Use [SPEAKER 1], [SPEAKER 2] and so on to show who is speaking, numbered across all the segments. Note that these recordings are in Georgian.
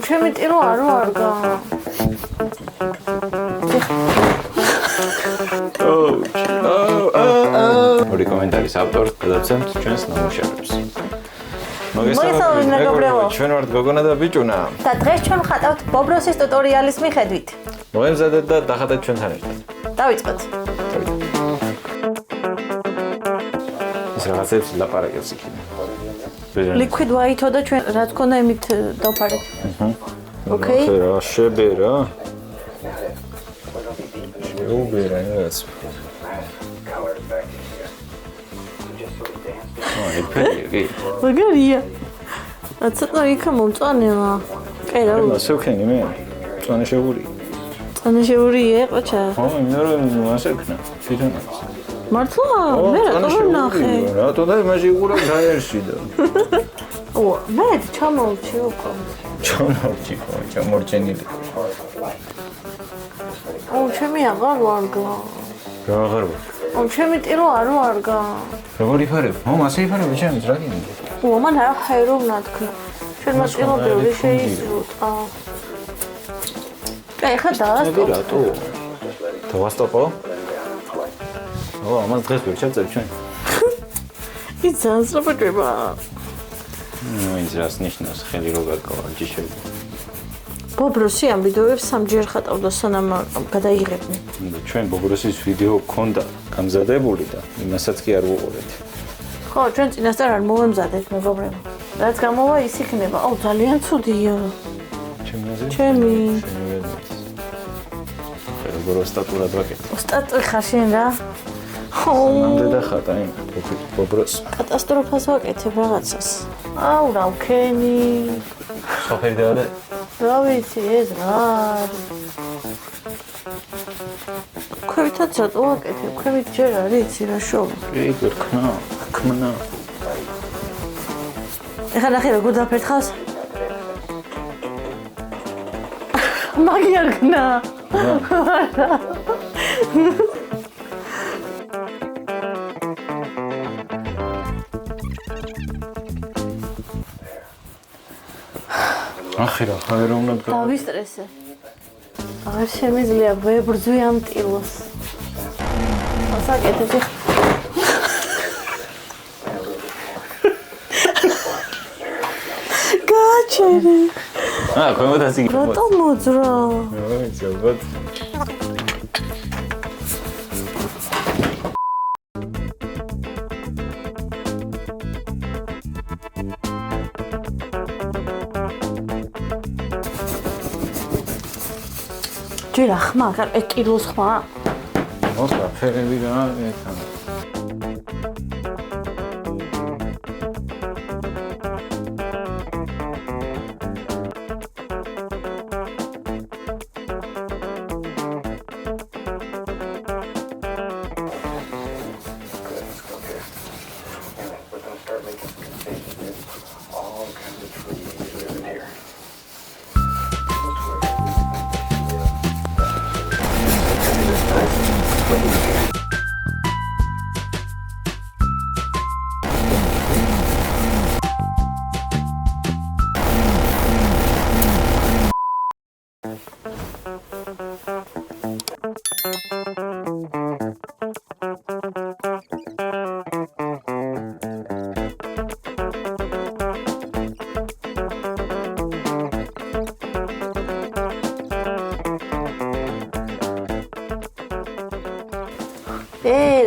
[SPEAKER 1] ჩემი ტილო არ ვარგა.
[SPEAKER 2] ორი კომენტარის ავტორს გადავცემთ ჩვენს ნამუშევრებს.
[SPEAKER 1] მოგესალმებით მეგობრებო.
[SPEAKER 2] ჩვენ ვართ გოგონა და ბიჭუნა.
[SPEAKER 1] და დღეს ჩვენ ვხატავთ ბობროსის ტუტორიალის მიხედვით.
[SPEAKER 2] მოემზადეთ და დახატეთ ჩვენთან ერთად.
[SPEAKER 1] დავიწყოთ.
[SPEAKER 2] ეს რაღაცებს ლაპარაკებს იქნება.
[SPEAKER 1] Liquid white-ო და ჩვენ რაც ქონდა იმით დავფარეთ. Okay?
[SPEAKER 2] რა შებერა? შეუბერა ეს. ეფექტი.
[SPEAKER 1] მაგარია. ცოტა იქა მომწონევა. კაი რა.
[SPEAKER 2] ასე ვქენი მე. წონა შეური.
[SPEAKER 1] წონა შეური ეყოჩა.
[SPEAKER 2] ხო, მე რომ ასე ვქნა. თვითონაც.
[SPEAKER 1] მართლა? მე რატომ ნახე?
[SPEAKER 2] რატო და იმაში უყურებ გაერში და.
[SPEAKER 1] ო, მე ჩამოვჭი უკვე.
[SPEAKER 2] ჩამოვჭი ხო, ჩამორჩენილი.
[SPEAKER 1] ო, ჩემი აღარ ვარგა.
[SPEAKER 2] რა აღარ ვარ?
[SPEAKER 1] ო, ჩემი ტილო არ ვარგა.
[SPEAKER 2] როგორ იფარებ? მასე იფარებ ჩემს რა გინდა?
[SPEAKER 1] ო, მან რა ხაერო ნათქნა. ჩვენ მასტილო ბევრი შეისრუტა. კაი, ხა დაასტო.
[SPEAKER 2] რატო? დავასტოპო? ო, ამას დღეს ვერ ჩაწერ ჩვენ.
[SPEAKER 1] ის ზანსრაპეჭება.
[SPEAKER 2] ის რას ნიშნავს ხელი რო გაკავა ჯიშები.
[SPEAKER 1] ბობროსი ამ ვიდეოებს სამჯერ ხატავდა სანამ გადაიღებდნენ.
[SPEAKER 2] ჩვენ ბობროსის ვიდეო გქონდა გამზადებული და იმასაც კი არ ვუყურეთ.
[SPEAKER 1] ხო, ჩვენ წინასწარ არ მოვემზადეთ მეგობრებო. რაც გამოვა ის იქნება. აუ, ძალიან ცუდია. ჩემი.
[SPEAKER 2] როგორ სტატურად ვაკეთე?
[SPEAKER 1] სტატუი ხარ შენ რა?
[SPEAKER 2] ნამდე და ხატა იმ ბობროს.
[SPEAKER 1] კატასტროფას ვაკეთებ რაღაცას. აუ, რა ვქენი.
[SPEAKER 2] სოფერი დაადე.
[SPEAKER 1] რა ვიცი, ეს რა არის? ქვევითაც რატო ვაკეთებ? ქვევით ჯერ არ იცი რა შოვა.
[SPEAKER 2] კი, გქნა, ქმნა.
[SPEAKER 1] ეხლა ნახე როგორ დაფერთხავს? მაგი არ გნა.
[SPEAKER 2] ახი რა ხარ უნდა გა.
[SPEAKER 1] დავისტრესე. აღარ შემიძლია ვებრძვი ამ ტილოს. ასაკეთებ ხ. გაჩერე.
[SPEAKER 2] ქვემოთ ასი.
[SPEAKER 1] რატომ მოძრა?
[SPEAKER 2] ვიცი, ალბათ.
[SPEAKER 1] ჯერ ახმა, ხარ ეს ტილოს ხმა?
[SPEAKER 2] მოხდა ფერები რა ეთან.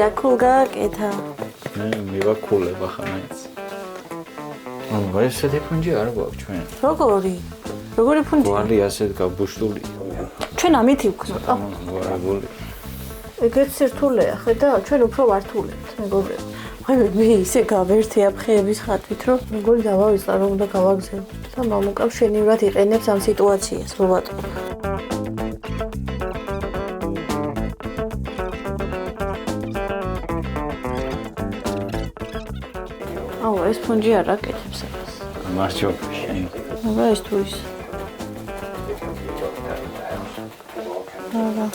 [SPEAKER 2] რა კულ გააკეთა. მივაკულებ ახანაც. ესეთი ფუნჯი არ გვაქვს ჩვენ.
[SPEAKER 1] როგორი? როგორი ფუნჯი?
[SPEAKER 2] გვარი ასეთ გაბუშტული.
[SPEAKER 1] ჩვენ ამით ვქნოთ.
[SPEAKER 2] ვარებული.
[SPEAKER 1] ეგეც სირთულეა, ხედა, ჩვენ უფრო ვართულებთ, მეგობრებო. მე ისე გავერთია ფხეების ხათვით, რომ მეგობრი დავავიწყდა, რომ უნდა გავაგზავნო. და მამუკა მშვენივრად იყენებს ამ სიტუაციას, რო ვატყობ. აუ, ეს ფუნჯი არ აკეთებს ამას.
[SPEAKER 2] გამარჯობა შენ.
[SPEAKER 1] აბა ეს თუ ის. აბა.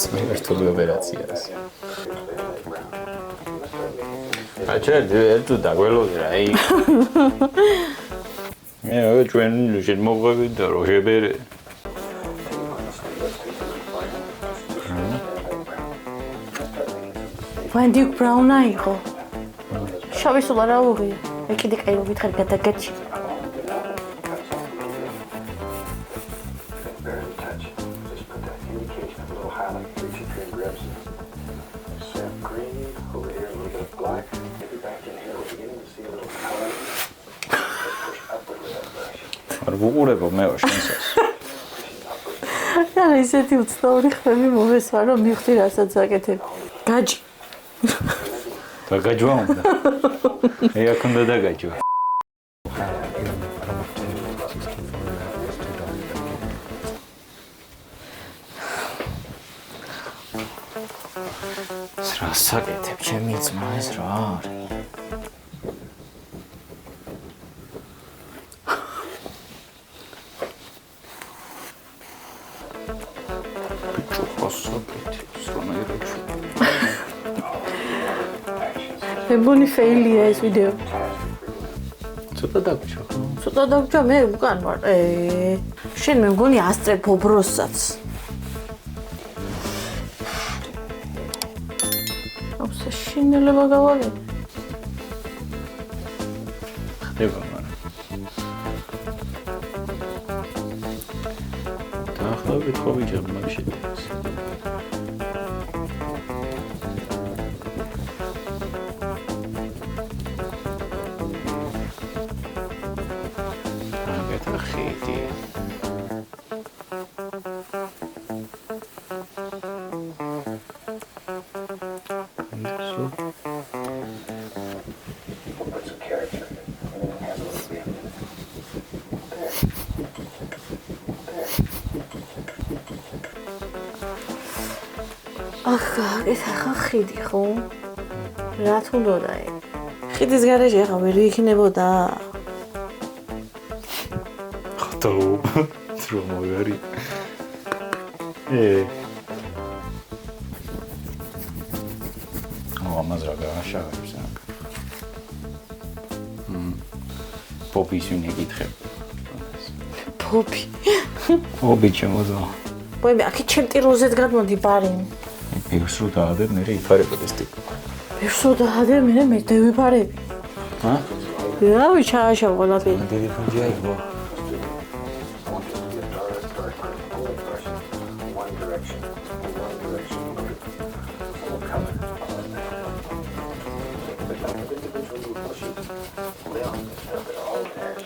[SPEAKER 2] სმერტული ოპერაციას. აჩერ თუ დაგველოდი რა, აი. ჩვენ შემოგვევით და რო შებერე.
[SPEAKER 1] Wendy Brown-ა იყო. შავი სულ არა უღია. მე კიდე კაი რო გითხარ გადაგაჩი.
[SPEAKER 2] არ ვუყურებო მე შენსას.
[SPEAKER 1] და ისეთი უცნაური ხმები მომესვა რომ მივხვდი რასაც აკეთებ. გაჯი.
[SPEAKER 2] და გაჯვა უნდა. ეგ უნდა დაგაჯვა. რას აკეთებ ჩემი ძმა ეს რა არის?
[SPEAKER 1] მეგონი ფეილია ეს ვიდეო.
[SPEAKER 2] ცოტა დაგჭა.
[SPEAKER 1] ცოტა დაგჭა მე უკან ვარ. შენ მეგონი ასწრებ ობროსაც. აბსა შინელება გავალე.
[SPEAKER 2] ხდება მაგრამ. დაახლოებით ხო ვიჯერ მაგ შედეგს.
[SPEAKER 1] ეს ახლა ხიდი ხო? რა თუნდოდა ეგ? ხიდის გარეშე ახლა ვერ იქნებოდა.
[SPEAKER 2] ხტო დრომოერი. ამას რა გააშავებს აქ. პოპის ვინ ეკითხებ.
[SPEAKER 1] პოპი.
[SPEAKER 2] პოპი ჩემოძო.
[SPEAKER 1] ვაიმე, აქ ჩემ ტიროზეთ გადმოდი ბარი.
[SPEAKER 2] პირს რო დაადებ, მე იფარებოდ ეს ტიპი.
[SPEAKER 1] პირს რო დაადებ, მე დავიფარები.
[SPEAKER 2] ჰა?
[SPEAKER 1] რავი, ჩააშავ ყველაფერი.
[SPEAKER 2] დიდი ფუნჯია იყო.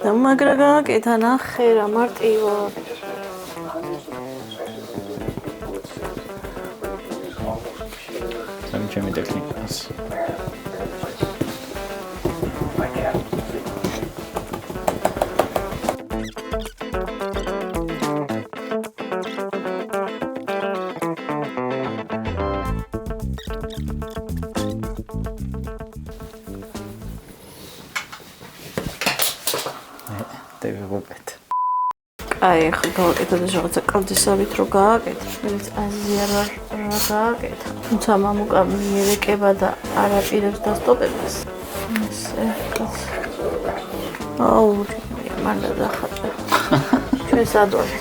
[SPEAKER 1] და მაგრა გააკეთა ნახე რა მარტივო.
[SPEAKER 2] ჩემი ტექნიკას. დავიღუპეთ.
[SPEAKER 1] აი, ხო გავაკეთე და რაღაცა კალდისავით რო გააკეთე. მეც აზია რა გააკეთე. თუმცა მამუკა მიერეკება და არ აპირებს დასტოპებას. ესე კაც. აუ, მანდა დახატა. ჩვენ სადვარი.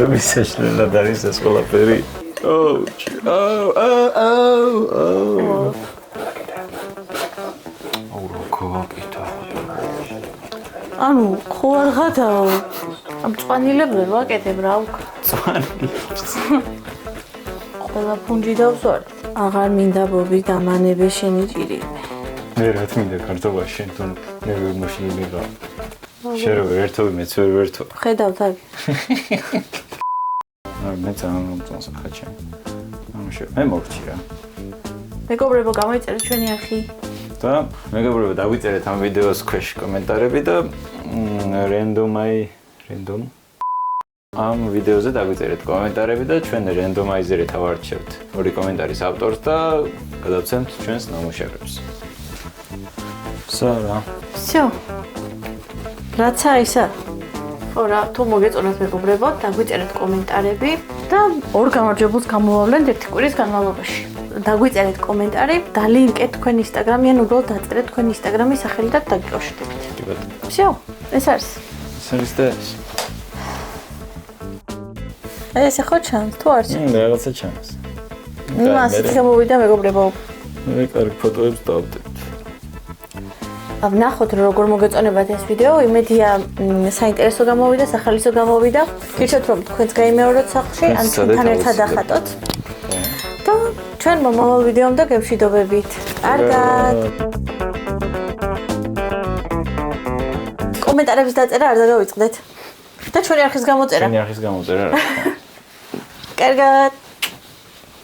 [SPEAKER 2] რობისაშლელად არის ეს ყველაფერი.
[SPEAKER 1] ანუ ხო არ ღადაო. ამ წვანილებს ვაკეთებ რა უკ.
[SPEAKER 2] წვანილებს.
[SPEAKER 1] ყველა ფუნჯი დავსვარ. აღარ მინდა ბობი დამანebe შენი ჭირიმე.
[SPEAKER 2] მე რა თქმა ქართობაში შენ თუ მე ვერ მოშინებია. შენ რო ერთობი მეც ვერ ვერთო.
[SPEAKER 1] ხედავთ აქ.
[SPEAKER 2] მე წამომწონს ხაჩა. მე მოვჭი რა.
[SPEAKER 1] მეგობრებო, გამოიწერეთ ჩვენი არხი.
[SPEAKER 2] და მეგობრებო, დაგვიწერეთ ამ ვიდეოს ქვეშ კომენტარები და რენდომ ამ ვიდეოზე დაგვიწერეთ კომენტარები და ჩვენ რენდომაიზერით ავარჩევთ ორი კომენტარის ავტორს და გადავცემთ ჩვენს ნამუშევრებს. სარა.
[SPEAKER 1] всё. რაცა ისა. ხო რა, თუ მოგეწონათ მეგობრებო, დაგვიწერეთ კომენტარები და ორ გამარჯვებულს გამოვავლენთ ერთი კვირის განმავლობაში. დაგვიწერეთ კომენტარი, დალინკეთ თქვენ ინსტაგრამი ან უბრალოდ დაწერეთ თქვენ ინსტაგრამის სახელი და დაგიკავშირდებით.
[SPEAKER 2] კი ბატონო.
[SPEAKER 1] всё. ეს არის.
[SPEAKER 2] ეს არის და ეს.
[SPEAKER 1] ეს ხო ჩანს, თუ არ ჩანს?
[SPEAKER 2] რაღაცა ჩანს.
[SPEAKER 1] ასეთი გამოვიდა მეგობრებო.
[SPEAKER 2] მე კარგი ფოტოებს დავდებთ.
[SPEAKER 1] ვნახოთ როგორ მოგეწონებათ ეს ვიდეო. იმედია საინტერესო გამოვიდა, სახალისო გამოვიდა. გირჩევთ რომ თქვენც გაიმეოროთ სახლში, ან ჩვენთან ერთად ახატოთ. და ჩვენ მომავალ ვიდეომდე გემშვიდობებით. კარგად. კომენტარების დაწერა არ დაგავიწყდეთ. და ჩვენი არხის გამოწერა.
[SPEAKER 2] ჩვენი არხის გამოწერა რა.
[SPEAKER 1] კარგად.